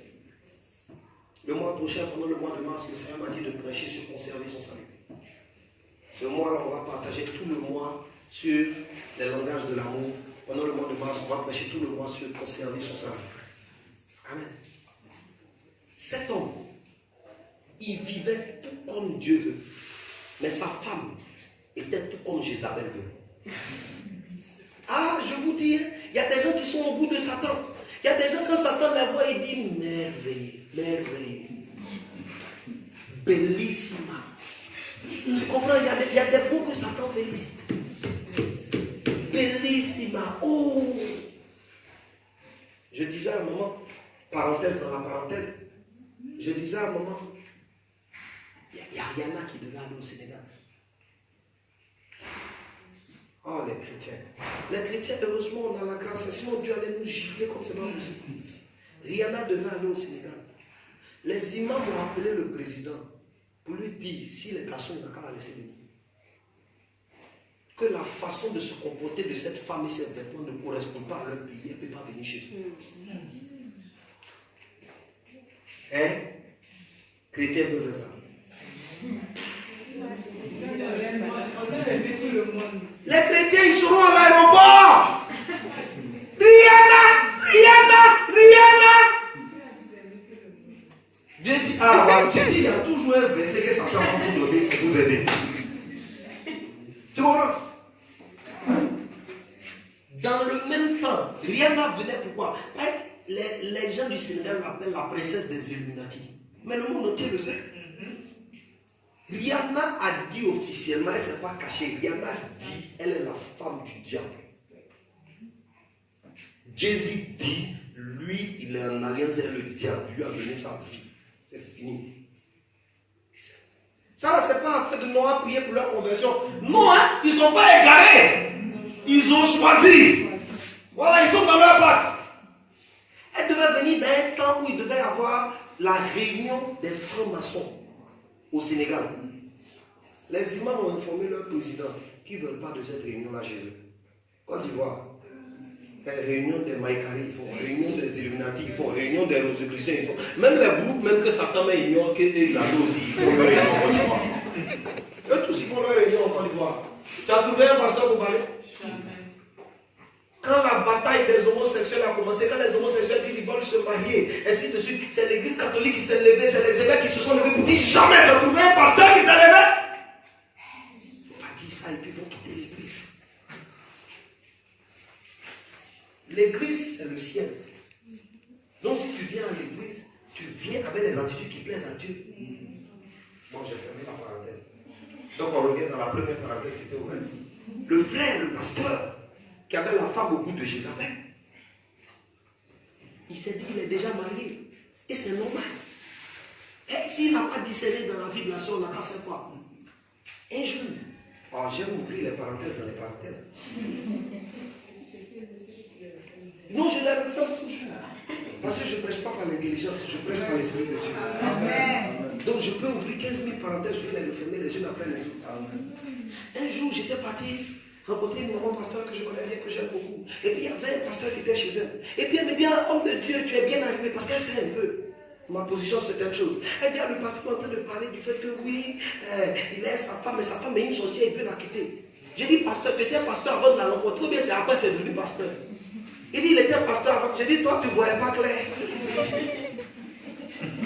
Le mois prochain, pendant le mois de mars, le Seigneur m'a dit de prêcher sur conserver son salut. Ce mois-là, on va partager tout le mois sur les langages de l'amour. Pendant le mois de mars, on va prêcher tout le mois sur conserver son salut. Amen. Cet homme, il vivait tout comme Dieu veut. Mais sa femme était tout comme Jézabel veut. Ah, je vous dis, il y a des gens qui sont au bout de Satan. Il y a des gens, quand Satan les voit, il dit merveilleux, merveilleux. Bellissima. Tu comprends, il y a des mots que Satan félicite. Bellissima. Oh! Je disais à un moment, parenthèse dans la parenthèse, je disais à un moment, il y a Rihanna qui devait aller au Sénégal. Oh, les chrétiens. Les chrétiens, heureusement, on a la grâce. Sinon, Dieu allait nous gifler comme c'est pas possible. Rihanna devait aller au Sénégal. Les imams ont appelé le président pour lui dire si les garçons n'ont qu'à la laisser venir. Que la façon de se comporter de cette femme et ses vêtements ne correspond pas à leur pays. Elle ne peut pas venir chez eux. Hein? Chrétiens peuvent faire ça. Les chrétiens, ils seront à l'aéroport. Rihanna, Rihanna, Rihanna. Dieu dit, il y a toujours un verset que Satan va vous donner pour vous aider. Tu comprends? Dans le même temps, Rihanna venait pourquoi? Les gens du Sénégal l'appellent la princesse des Illuminati. Mais le monde entier le sait. Rihanna a dit officiellement, elle ne s'est pas cachée. Rihanna dit, elle est la femme du diable. Jésus dit, lui, il est en alliance avec le diable. Lui a donné sa vie. C'est fini. Ça, là, ce n'est pas afin de Noah prier pour leur conversion. Non, hein, ils ne sont pas égarés. Ils ont choisi. Voilà, ils sont dans leur pacte. Elle devait venir dans un temps où il devait y avoir la réunion des francs-maçons au Sénégal. Les imams ont informé leur président qu'ils ne veulent pas de cette réunion-là chez eux. Côte d'Ivoire, réunion des Maïkari, ils font réunion des Illuminati, ils font réunion des Rosicruciens, ils font même les groupes, même que Satan ignore qu'ils l'ont aussi, ils font leur réunion en Côte d'Ivoire. Eux tous, ils font leur réunion en Côte d'Ivoire. Tu as trouvé un pasteur pour parler? Quand la bataille des homosexuels a commencé, quand les homosexuels disent qu'ils veulent se marier, ainsi de suite, c'est l'église catholique qui s'est levée, c'est les évêques qui se sont levés pour dire jamais tu as trouvé un pasteur qui s'est levé. Il ne faut pas dire ça et puis ils vont quitter l'église. L'église, c'est le sien. Donc si tu viens à l'église, tu viens avec les attitudes qui plaisent à Dieu. Bon, j'ai fermé la parenthèse. Donc on revient dans la première parenthèse qui était ouverte. Le frère, le pasteur, qui avait la femme au goût de Jézabel, il s'est dit qu'il est déjà marié. Et c'est normal. Et s'il n'a pas discerné dans la vie de la soeur, on n'a pas fait quoi? Un jour. Oh, j'aime ouvrir les parenthèses dans les parenthèses. Non, je l'aime pas toujours. Parce que je ne prêche pas par l'intelligence, je prêche par l'Esprit de Dieu. Amen. Donc je peux ouvrir 15 000 parenthèses, je vais les refermer les unes après les autres. Amen. Un jour, j'étais parti rencontrer une maman pasteur que je connais bien, que j'aime beaucoup. Et puis il y avait un pasteur qui était chez elle. Et puis elle me dit, homme de Dieu, tu es bien arrivé, parce qu'elle sait un peu. Ma position, c'est telle chose. Elle dit, le pasteur est en train de parler du fait que oui, il est sa femme, mais sa femme est une sorcière, il veut la quitter. J'ai dit, pasteur, tu étais pasteur avant de la rencontrer, ou bien c'est après que tu es devenu pasteur. Il dit, il était pasteur avant. J'ai dit, toi, tu ne voyais pas clair.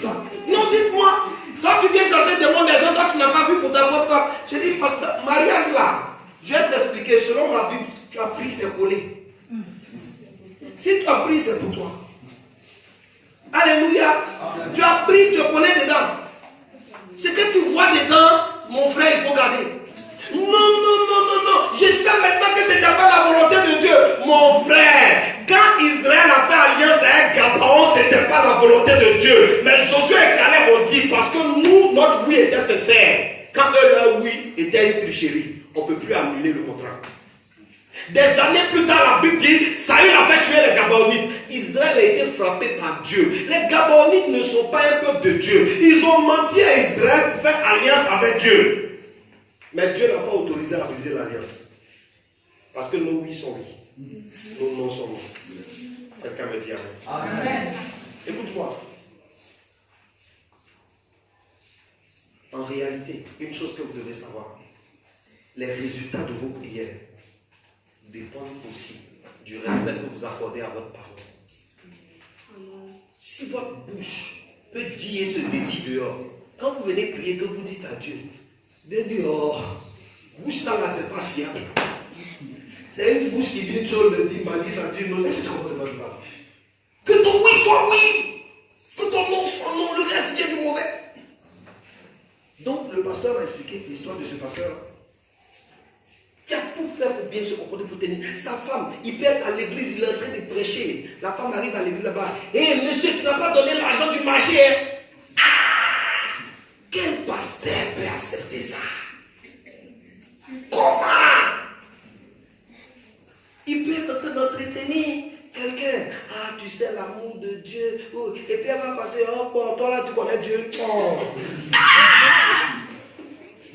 Non, dites-moi, toi, tu viens dans cette demande des gens, toi, tu n'as pas vu pour ta propre femme. J'ai dit, pasteur, mariage là, je vais t'expliquer, selon la Bible, tu as pris, c'est volé. Si tu as pris, c'est pour toi. Alléluia. Amen. Tu as pris, tu connais dedans. Ce que tu vois dedans, mon frère, il faut garder. Non, non, non, non, non. Je sais maintenant que ce n'était pas la volonté de Dieu. Mon frère, quand Israël a fait alliance avec Gabaon, ce n'était pas la volonté de Dieu. Mais Josué et Caleb ont dit, parce que nous, notre oui était sincère. Quand eux, leur oui était une tricherie, on ne peut plus annuler le contrat. Des années plus tard, la Bible dit, Saül avait tué les Gabaonites. Israël a été frappé par Dieu. Les Gabaonites ne sont pas un peuple de Dieu. Ils ont menti à Israël pour faire alliance avec Dieu. Mais Dieu n'a pas autorisé à briser l'alliance. Parce que nos oui sont oui. Nos non sont non. Quelqu'un me dit amen. Amen. Écoute-moi. En réalité, une chose que vous devez savoir, les résultats de vos prières dépendent aussi du respect que vous accordez à votre parole. Si votre bouche peut dire et se dédie dehors, quand vous venez prier, que vous dites à Dieu, de dehors, bouche là, c'est pas fiable. C'est une bouche qui dit une chose, le dit, m'a dit ça, dit non, je ne comprends pas. Que ton oui soit oui, que ton non soit non, le reste vient du mauvais. Donc le pasteur m'a expliqué l'histoire de ce pasteur qui a tout fait pour bien se comporter, pour tenir. Sa femme, il peut être à l'église, il est en train de prêcher. La femme arrive à l'église là-bas. Hé, monsieur, tu n'as pas donné l'argent du marché. Ah, quel pasteur peut accepter ça? Comment? Il peut être en train d'entretenir quelqu'un. Ah, tu sais l'amour de Dieu. Oh. Et puis elle va passer. Oh, bon, toi là, tu connais Dieu. Oh. Ah.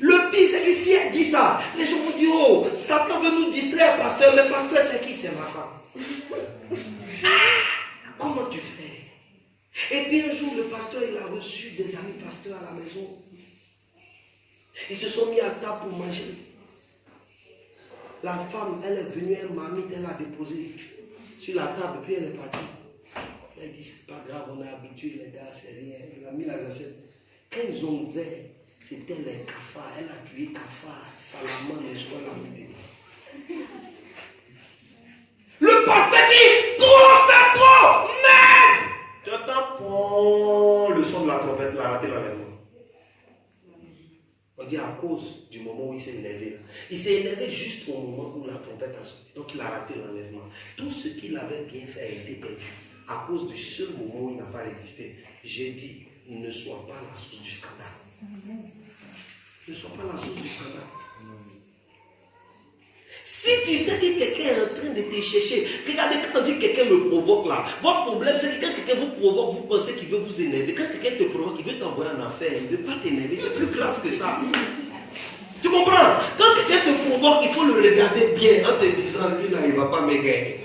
Le pire, c'est que si elle dit ça, les gens vont dire, oh, Satan veut nous distraire, pasteur. Mais pasteur, c'est qui? C'est ma femme. Comment tu fais? Et puis un jour, le pasteur, il a reçu des amis pasteurs à la maison. Ils se sont mis à table pour manger. La femme, elle est venue, elle marmite, elle a déposé sur la table, puis elle est partie. Elle dit, c'est pas grave, on est habitué, les gars, c'est rien. Elle a mis la recette. Quand ils ont ouvert, c'était les cafards. Elle a tué cafards, salamandres, les choix, la vidéo. Le pasteur dit, trop, c'est trop, merde! Tu entends, le son de la trompette, il a raté l'enlèvement. On dit à cause du moment où il s'est énervé. Il s'est énervé juste au moment où la trompette a sonné. Donc il a raté l'enlèvement. Tout ce qu'il avait bien fait a été perdu. À cause du seul moment où il n'a pas résisté. J'ai dit, ne sois pas la source du scandale. Ne sois pas la source du scandale. Si tu sais que quelqu'un est en train de te chercher, regardez quand on dit que quelqu'un me provoque là, votre problème c'est que quand quelqu'un vous provoque, vous pensez qu'il veut vous énerver. Quand quelqu'un te provoque, il veut t'envoyer en enfer, il ne veut pas t'énerver, c'est plus grave que ça. Tu comprends? Quand quelqu'un te provoque, il faut le regarder bien en te disant, lui là, il ne va pas m'égayer.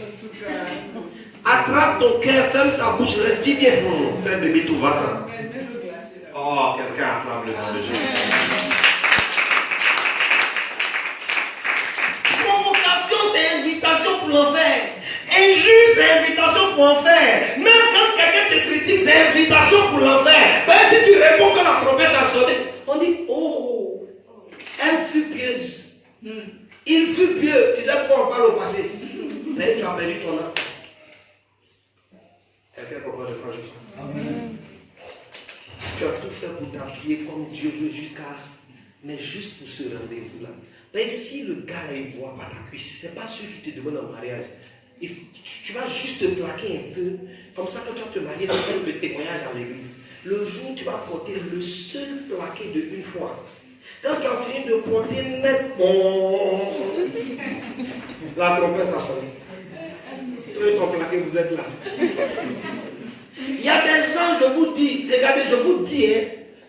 Attrape ton cœur, ferme ta bouche, respire bien. Fais un demi-tour, va-t'en. Oh, quelqu'un acclame le nom de Jésus. C'est invitation pour l'enfer. Injure, c'est invitation pour l'enfer. Même quand quelqu'un te critique, c'est invitation pour l'enfer. Ben, si tu réponds quand la trompette a sonné, on dit, oh, elle fut pieuse. Il fut pieux. Tu sais pourquoi on parle au passé? Mais tu as perdu ton âme. Quelqu'un comprend de quoi je parle? Tu as tout fait pour t'habiller comme Dieu veut mais juste pour ce rendez-vous-là. Mais si le gars là, il ne voit pas ta cuisse, ce n'est pas celui qui te demande en mariage. Tu vas juste te plaquer un peu. Comme ça, quand tu vas te marier, c'est comme le témoignage à l'église. Le jour où tu vas porter le seul plaqué de une fois. Quand tu as fini de porter net, la trompette a sonné. Toi et ton plaqué, vous êtes là. Il y a des gens, je vous dis, regardez, je vous dis, hein,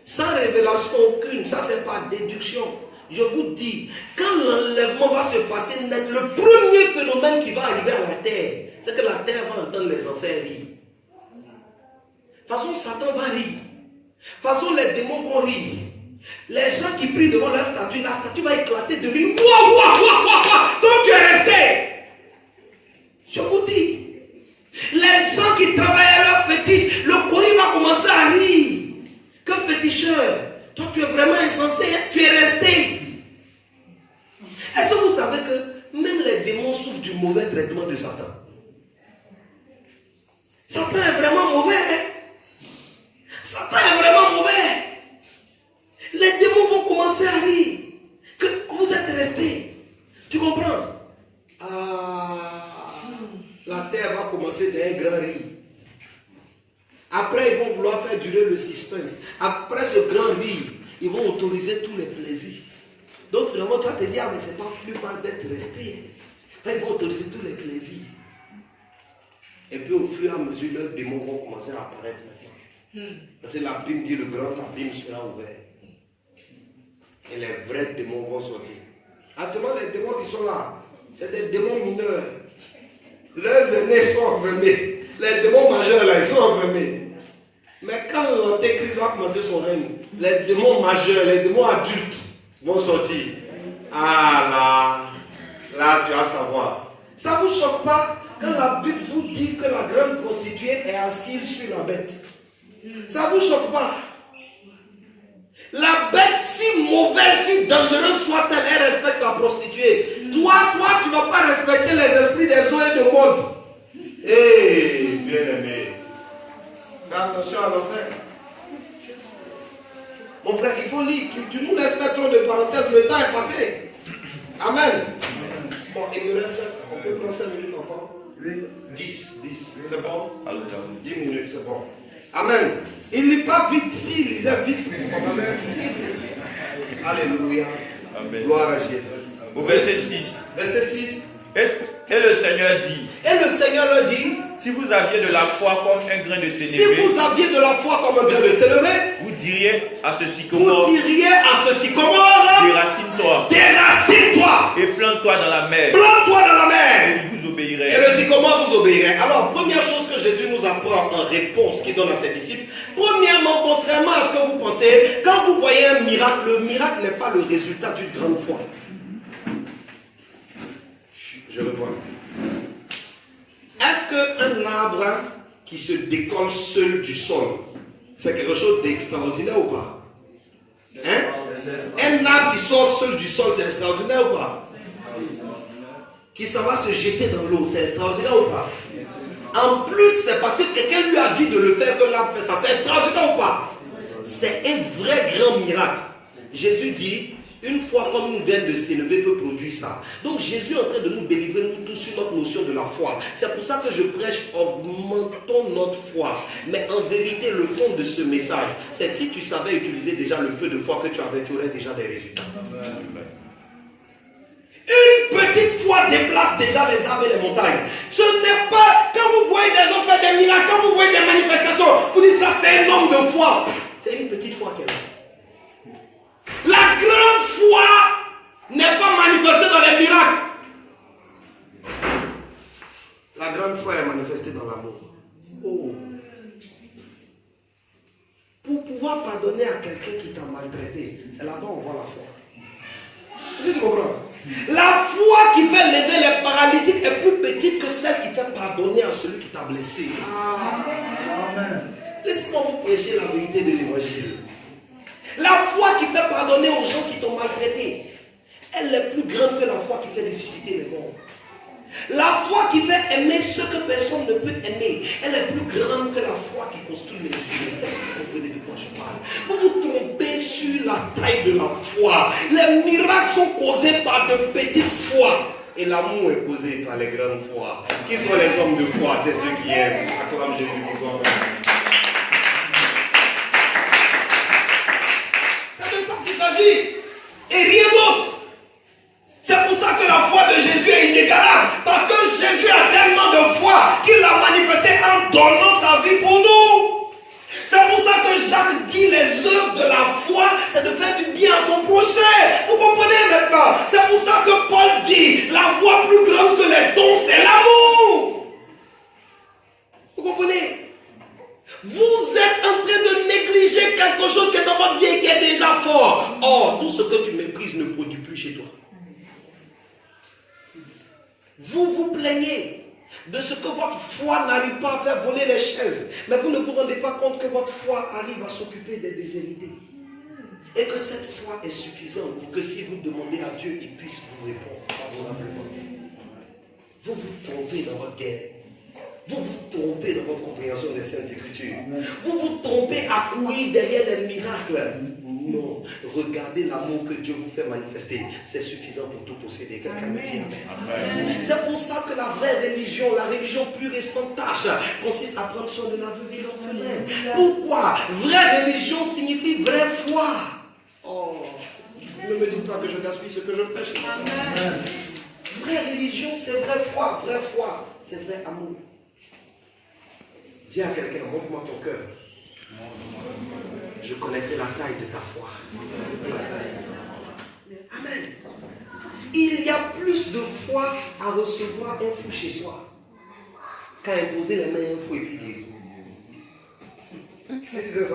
sans révélation aucune, ça c'est pas déduction. Je vous dis, quand l'enlèvement va se passer net, le premier phénomène qui va arriver à la terre, c'est que la terre va entendre les enfers rire. De toute façon, Satan va rire. De toute façon, les démons vont rire. Les gens qui prient devant la statue va éclater de rire. Donc tu es resté. Je vous dis. Les gens qui travaillent à leur fétiche, le courrier va commencer à rire. Que féticheur, toi tu es vraiment insensé, tu es resté. Est-ce que vous savez que même les démons souffrent du mauvais traitement de Satan? Satan est vraiment mauvais. Hein? Satan est vraiment mauvais. Les démons vont commencer à rire. Que vous êtes resté. Tu comprends? La terre va commencer d'un grand rire. Après, ils vont vouloir faire durer le suspense. Après ce grand rire, ils vont autoriser tous les plaisirs. Donc finalement, tu vas te dire, mais c'est pas plus mal d'être resté. Ils vont autoriser tous les plaisirs. Et puis au fur et à mesure, leurs démons vont commencer à apparaître maintenant. Parce que l'abîme dit, le grand abîme sera ouvert. Et les vrais démons vont sortir. Actuellement, les démons qui sont là, c'est des démons mineurs. Leurs aînés sont enfermés. Les démons majeurs là, ils sont enfermés. Mais quand l'antéchrist va commencer son règne, les démons majeurs, les démons adultes vont sortir. Ah là tu vas savoir. Ça ne vous choque pas quand la Bible vous dit que la grande prostituée est assise sur la bête? Ça ne vous choque pas? La bête, si mauvaise, si dangereuse soit-elle, elle respecte la prostituée. Toi, tu ne vas pas respecter les esprits des eaux et du monde. Eh, bien-aimé, fais attention à l'enfer. Mon frère, il faut lire. Tu nous laisses faire trop de parenthèses, le temps est passé. Amen. Bon, il me reste, on peut prendre 5 minutes encore. 10, c'est bon? 10 minutes, c'est bon. Amen. Il ne lit pas vite, s'il lisait vite. Amen. Alléluia. Amen. Gloire à Jésus. Au verset 6. Verset 6. Et le Seigneur dit. Et le Seigneur leur dit. Si vous aviez de la foi comme un grain de sénévé. Si vous aviez de la foi comme un grain de sénévé. Vous diriez à ce sycomore. Vous diriez à ce sycomore. Déracine-toi. Déracine-toi. Et plante-toi dans la mer. Plante-toi dans la mer. Et il vous obéirait. Et le sycomore vous obéirait. Alors, première chose que Jésus nous apprend en réponse qu'il donne à ses disciples. Premièrement, contrairement à ce que vous pensez, quand vous voyez un miracle, le miracle n'est pas le résultat d'une grande foi. Je reprends. Est-ce qu'un arbre qui se décolle seul du sol, c'est quelque chose d'extraordinaire ou pas? Hein? Un arbre qui sort seul du sol, c'est extraordinaire ou pas? Qui s'en va se jeter dans l'eau, c'est extraordinaire ou pas? En plus, c'est parce que quelqu'un lui a dit de le faire que l'arbre fait ça. C'est extraordinaire ou pas? C'est un vrai grand miracle. Jésus dit, une foi comme une graine de sénévé peut produire ça. Donc Jésus est en train de nous délivrer, nous tous, sur notre notion de la foi. C'est pour ça que je prêche, augmentons notre foi. Mais en vérité, le fond de ce message, c'est si tu savais utiliser déjà le peu de foi que tu avais, tu aurais déjà des résultats. Amen. Une petite foi déplace déjà les arbres et les montagnes. Ce n'est pas, quand vous voyez des gens faire des miracles, quand vous voyez des manifestations, vous dites ça c'est un homme de foi. C'est une petite foi qu'elle a. La grande foi n'est pas manifestée dans les miracles. La grande foi est manifestée dans l'amour. Oh. Pour pouvoir pardonner à quelqu'un qui t'a maltraité, c'est là-bas on voit la foi. Est-ce que tu comprends? La foi qui fait lever les paralytiques est plus petite que celle qui fait pardonner à celui qui t'a blessé. Amen. Laissez-moi vous prêcher la vérité de l'évangile. La foi qui fait pardonner aux gens qui t'ont maltraité, elle est plus grande que la foi qui fait ressusciter les morts. La foi qui fait aimer ce que personne ne peut aimer, elle est plus grande que la foi qui construit les yeux. Vous comprenez de quoi je parle? Vous vous trompez sur la taille de la foi. Les miracles sont causés par de petites foi. Et l'amour est causé par les grandes foi. Qui sont les hommes de foi? C'est ceux qui aiment. Acclame Jésus pour toi. C'est de ça qu'il s'agit. Et rien d'autre. C'est pour ça que la foi de Jésus est inégalable. Parce que Jésus a tellement de foi qu'il l'a manifesté en donnant sa vie pour nous. C'est pour ça que Jacques dit les œuvres de la foi, c'est de faire du bien à son prochain. Vous comprenez maintenant? C'est pour ça que Paul dit, la foi plus grande que les dons, c'est l'amour. Vous comprenez? Vous êtes en train de négliger quelque chose qui est dans votre vie et qui est déjà fort. Or, tout ce que tu méprises ne produit plus chez toi. Vous vous plaignez de ce que votre foi n'arrive pas à faire voler les chaises. Mais vous ne vous rendez pas compte que votre foi arrive à s'occuper des déshérités. Et que cette foi est suffisante pour que si vous demandez à Dieu, il puisse vous répondre favorablement. Vous vous trompez dans votre guerre. Vous vous trompez dans votre compréhension des Saintes Écritures. Vous vous trompez à courir derrière les miracles. Non, regardez l'amour que Dieu vous fait manifester. C'est suffisant pour tout posséder. Quelqu'un me dit amen. C'est pour ça que la vraie religion, la religion pure et sans tâche, consiste à prendre soin de la veuve et l'orphelin. Pourquoi? Vraie religion signifie vraie foi. Oh, ne me dites pas que je gaspille ce que je prêche. Vraie religion, c'est vraie foi. Vraie foi, c'est vrai amour. Dis à quelqu'un, montre-moi ton cœur. Je connaîtrai la taille de ta foi. Amen. Il y a plus de foi à recevoir un fou chez soi qu'à imposer les mains à un fou et puis dire. Qu'est-ce que c'est ça?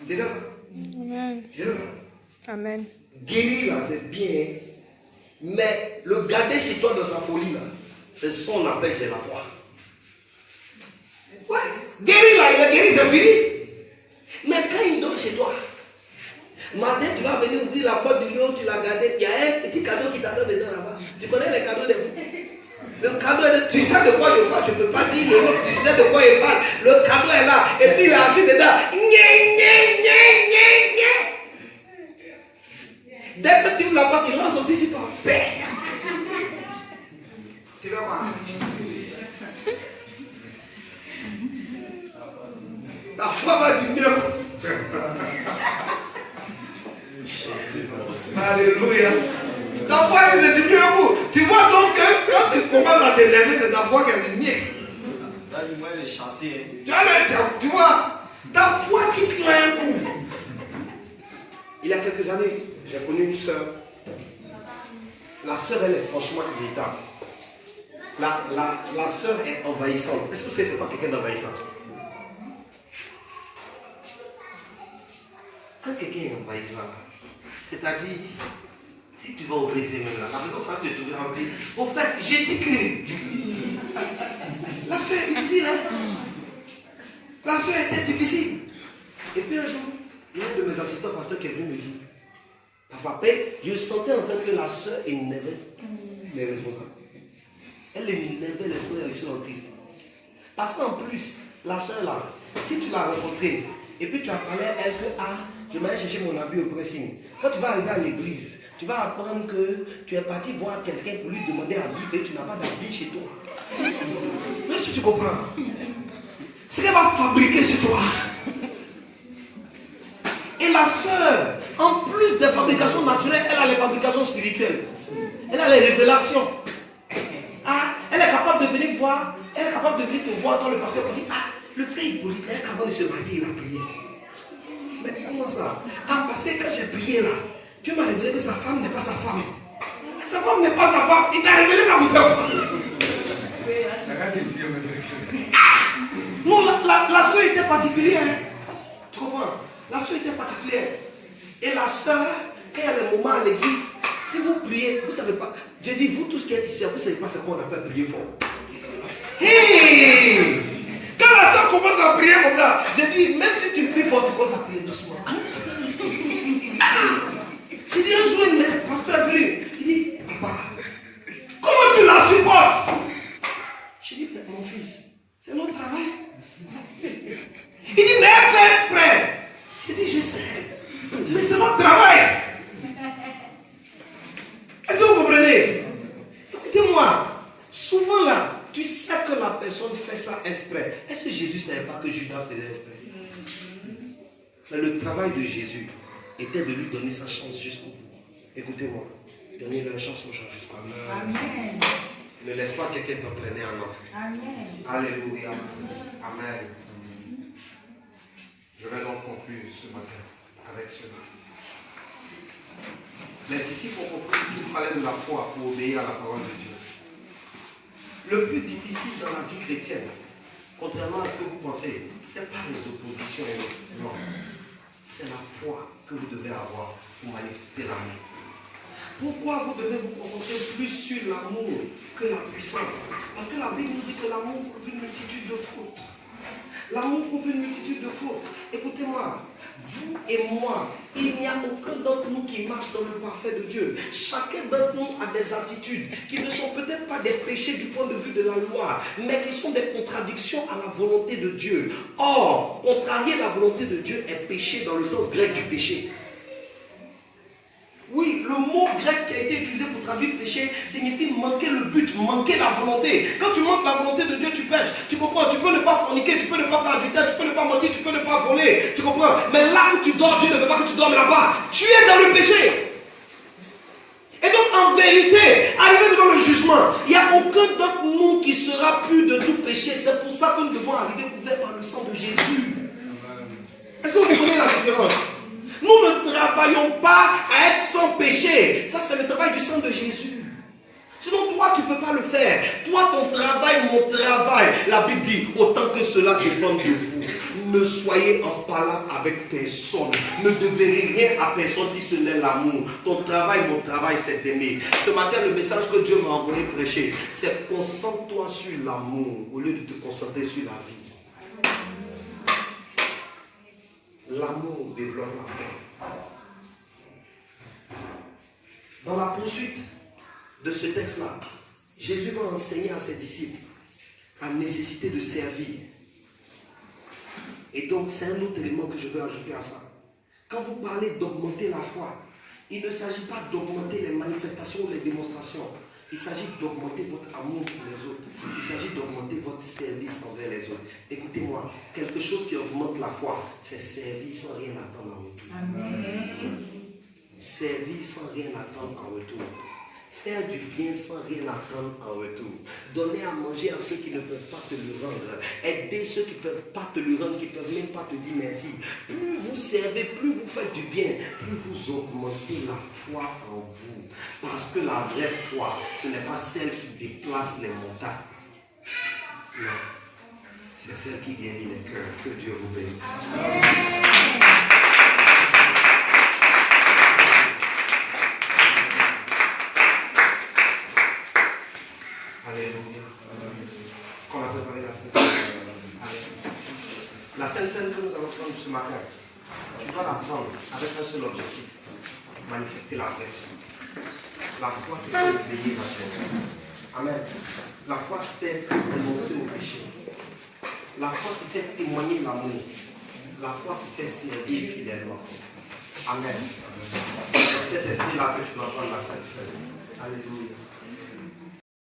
C'est ça? Amen. C'est ça? Amen. Guérir là, c'est bien. Mais le garder chez toi dans sa folie là, c'est son appel, j'ai la foi. Ouais, guéri là, il est guéri, c'est fini. Mais quand il dort chez toi, matin tu vas venir ouvrir la porte du lieu où tu l'as gardé, il y a un petit cadeau qui t'attend dedans là-bas. Tu connais les cadeaux des fous? Le cadeau est là, tu sais de quoi je parle, je ne peux pas dire le nom, tu sais de quoi il parle. Le cadeau est là, et puis il est assis dedans. Dès que tu ouvres la porte, il lance aussi sur toi. Tu vas voir. La foi va du mieux. Alléluia. La foi c'est du mieux au bout. Tu vois donc que quand tu commences à t'élever, c'est ta foi qui a du mieux. Tu vois, ta foi quitte là un coup. Il y a quelques années, j'ai connu une soeur. La soeur, elle est franchement irritable. La soeur est envahissante. Est-ce que vous savez c'est pas quelqu'un d'envahissant? Quand quelqu'un est envahissant, c'est-à-dire, si tu vas au Brésil même là, la maison ça va te trouver rempli. Au fait, j'ai dit que la soeur est difficile, hein? La soeur était difficile. Et puis un jour, l'un de mes assistants pasteurs qui est venu me dire, papa, je sentais en fait que la soeur énervait les responsables. Elle énervait les frères ici en Christ. Parce qu'en plus, la soeur là, si tu l'as rencontrée, et puis tu as parlé à elle que, je m'allais chercher mon habit au pressing. Quand tu vas arriver à l'église, tu vas apprendre que tu es parti voir quelqu'un pour lui demander un habit et tu n'as pas d'habit chez toi. Mais si tu comprends, ce qu'elle va fabriquer sur toi. Et la sœur, en plus des fabrications naturelles, elle a les fabrications spirituelles. Elle a les révélations. Elle est capable de venir voir, elle est capable de venir te voir dans le pasteur qui dit, le frère Hippolyte, est-ce qu'avant de se marier, il a prié? Mais comment ça? Parce que quand j'ai prié là, Dieu m'a révélé que sa femme n'est pas sa femme. Sa femme n'est pas sa femme. Il t'a révélé sa femme. Non, la soeur était particulière. Tu comprends? La soeur était particulière. Et la soeur, quand il y a les moments à l'église, si vous priez, vous ne savez pas. J'ai dit, vous tous qui êtes ici, vous ne savez pas ce qu'on appelle prier fort. Hey! Quand la soeur commence à prier comme ça, j'ai dit, même si tu pries fort, tu commences à prier doucement. J'ai dit un jour, une pasteur est venu. Il dit, papa, comment tu la supportes? pas que Judas faisait exprès. Mais le travail de Jésus était de lui donner sa chance jusqu'au bout. Écoutez-moi, donnez-lui la chance aux gens jusqu'au bout. Amen. Ne laisse pas quelqu'un t'entraîner en enfer. Amen. Alléluia. Amen. Je vais donc conclure ce matin avec cela. Les disciples ont compris qu'il fallait de la foi pour obéir à la parole de Dieu. Le plus difficile dans la vie chrétienne, contrairement à ce que vous pensez, ce n'est pas les oppositions et autres. Non. C'est la foi que vous devez avoir pour manifester l'amour. Pourquoi vous devez vous concentrer plus sur l'amour que la puissance? Parce que la Bible nous dit que l'amour couvre une multitude de fautes. L'amour couvre une multitude de fautes. Écoutez-moi, vous et moi, il n'y a aucun d'entre nous qui marche dans le parfait de Dieu. Chacun d'entre nous a des attitudes qui ne sont peut-être pas des péchés du point de vue de la loi, mais qui sont des contradictions à la volonté de Dieu. Or, contrarier la volonté de Dieu est péché dans le sens grec du péché. Oui, le mot grec qui a été utilisé pour traduire péché signifie manquer le but, manquer la volonté. Quand tu manques la volonté de Dieu, tu pêches. Tu comprends? Tu peux ne pas forniquer, tu peux ne pas faire adultère, tu peux ne pas mentir, tu peux ne pas voler. Tu comprends? Mais là où tu dors, Dieu ne veut pas que tu dormes là-bas. Tu es dans le péché. Et donc, en vérité, arrivé devant le jugement, il n'y a aucun d'entre nous qui sera plus de tout péché. C'est pour ça que nous devons arriver couverts par le sang de Jésus. Est-ce que vous comprenez la différence? Nous ne travaillons pas à être sans péché. Ça, c'est le travail du sang de Jésus. Sinon, toi, tu ne peux pas le faire. Toi, ton travail, mon travail. La Bible dit, autant que cela dépend de vous. Ne soyez en palade avec personne. Ne devez rien à personne si ce n'est l'amour. Ton travail, mon travail, c'est d'aimer. Ce matin, le message que Dieu m'a envoyé prêcher, c'est concentre-toi sur l'amour au lieu de te concentrer sur la vie. L'amour développe la foi. Dans la poursuite de ce texte-là, Jésus va enseigner à ses disciples la nécessité de servir. Et donc, c'est un autre élément que je veux ajouter à ça. Quand vous parlez d'augmenter la foi, il ne s'agit pas d'augmenter les manifestations ou les démonstrations. Il s'agit d'augmenter votre amour pour les autres. Il s'agit d'augmenter votre service envers les autres. Écoutez-moi, quelque chose qui augmente la foi, c'est servir sans rien attendre en retour. Amen. Servir sans rien attendre en retour. Faire du bien sans rien attendre en retour. Donner à manger à ceux qui ne peuvent pas te le rendre. Aider ceux qui ne peuvent pas te le rendre, qui ne peuvent même pas te dire merci. Plus vous servez, plus vous faites du bien, plus vous augmentez la foi en vous. Parce que la vraie foi, ce n'est pas celle qui déplace les montagnes. Non. C'est celle qui guérit les cœurs. Que Dieu vous bénisse. Amen. Alléluia. Est-ce qu'on a préparé la Sainte Seine? La Sainte Seine que nous allons prendre ce matin, tu dois la prendre avec un seul objectif: manifester la vraie foi. La foi qui fait éveiller la tête. Amen. La foi qui fait renoncer au péché. La foi qui fait témoigner l'amour. La foi qui fait servir fidèlement. Amen. C'est dans cet esprit-là que tu dois prendre la Sainte Seine. Alléluia.